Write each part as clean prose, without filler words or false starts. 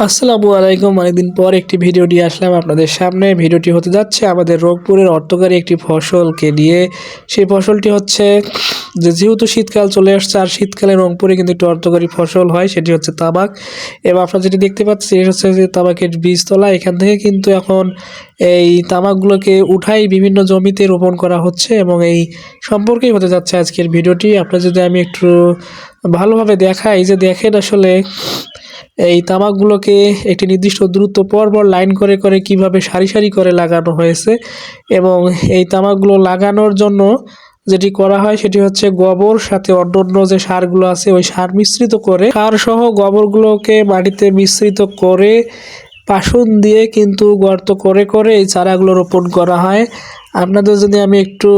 আসসালামু আলাইকুম। অনেকদিন পর একটি ভিডিও নিয়ে আসলাম আপনাদের সামনে। ভিডিওটি হতে যাচ্ছে আমাদের রংপুরের অর্থকরী একটি ফসলকে নিয়ে। সেই ফসলটি হচ্ছে যেহেতু শীতকাল চলে আসছে, আর শীতকালে রংপুরে কিন্তু একটি অর্থকরী ফসল হয়, সেটি হচ্ছে তামাক। এবং আপনারা যেটি দেখতে পাচ্ছেন এটা হচ্ছে যে তামাকের বীজতলা। এখান থেকে কিন্তু এখন এই তামাকগুলোকে উঠাই বিভিন্ন জমিতে রোপণ করা হচ্ছে, এবং এই সম্পর্কেই হতে যাচ্ছে আজকের ভিডিওটি। আপনারা যদি আমি একটু ভালোভাবে দেখাই, যে দেখেন আসলে এই তামাকগুলোকে একটি নির্দিষ্ট দূরত্ব পরপর লাইন করে করে কিভাবে সারি সারি করে লাগানো হয়েছে। এবং এই তামাকগুলো লাগানোর জন্য যেটি করা হয় সেটি হচ্ছে গোবর সাথে অন্যান্য যে সারগুলো আছে ওই সার মিশ্রিত করে, সার সহ গোবরগুলোকে মাটিতে মিশ্রিত করে পাসন দিয়ে কিন্তু গর্ত করে করে এই চারাগুলো রোপণ করা হয়। আপনাদের যদি আমি একটু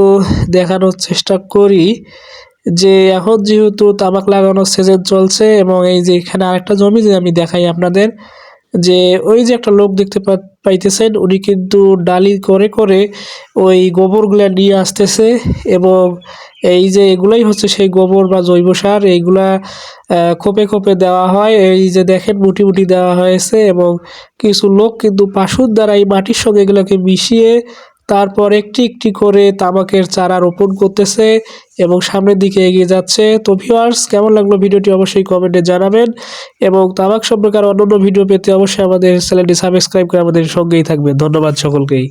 দেখানোর চেষ্টা করি, যে এখন যেহেতু তামাক লাগানোর সিজন চলছে, এবং এই যে এখানে আরেকটা জমি যে আমি দেখাই আপনাদের, যে ওই যে একটা লোক দেখতে পাইতেছেন, উনি কিন্তু ডালি করে করে ওই গোবরগুলা নিয়ে আসতেছে। এবং এই যে এগুলাই হচ্ছে সেই গোবর বা জৈব সার, এইগুলা খোপে খোপে দেওয়া হয়। এই যে দেখেন মুঠি মুঠি দেওয়া হয়েছে, এবং কিছু লোক কিন্তু পাশুর দ্বারা এই মাটির সঙ্গে এগুলোকে মিশিয়ে তারপর একটি একটি করে তামাকের চারা রোপণ করতেছে এবং সামনের দিকে এগিয়ে যাচ্ছে। তো ভিউয়ার্স, কেমন লাগলো ভিডিওটি অবশ্যই কমেন্টে জানাবেন, এবং তামাক সম্পর্কে আর অন্যান্য ভিডিও পেতে অবশ্যই আমাদের চ্যানেলটি সাবস্ক্রাইব করে আমাদের সঙ্গেই থাকবেন। ধন্যবাদ সকলকেই।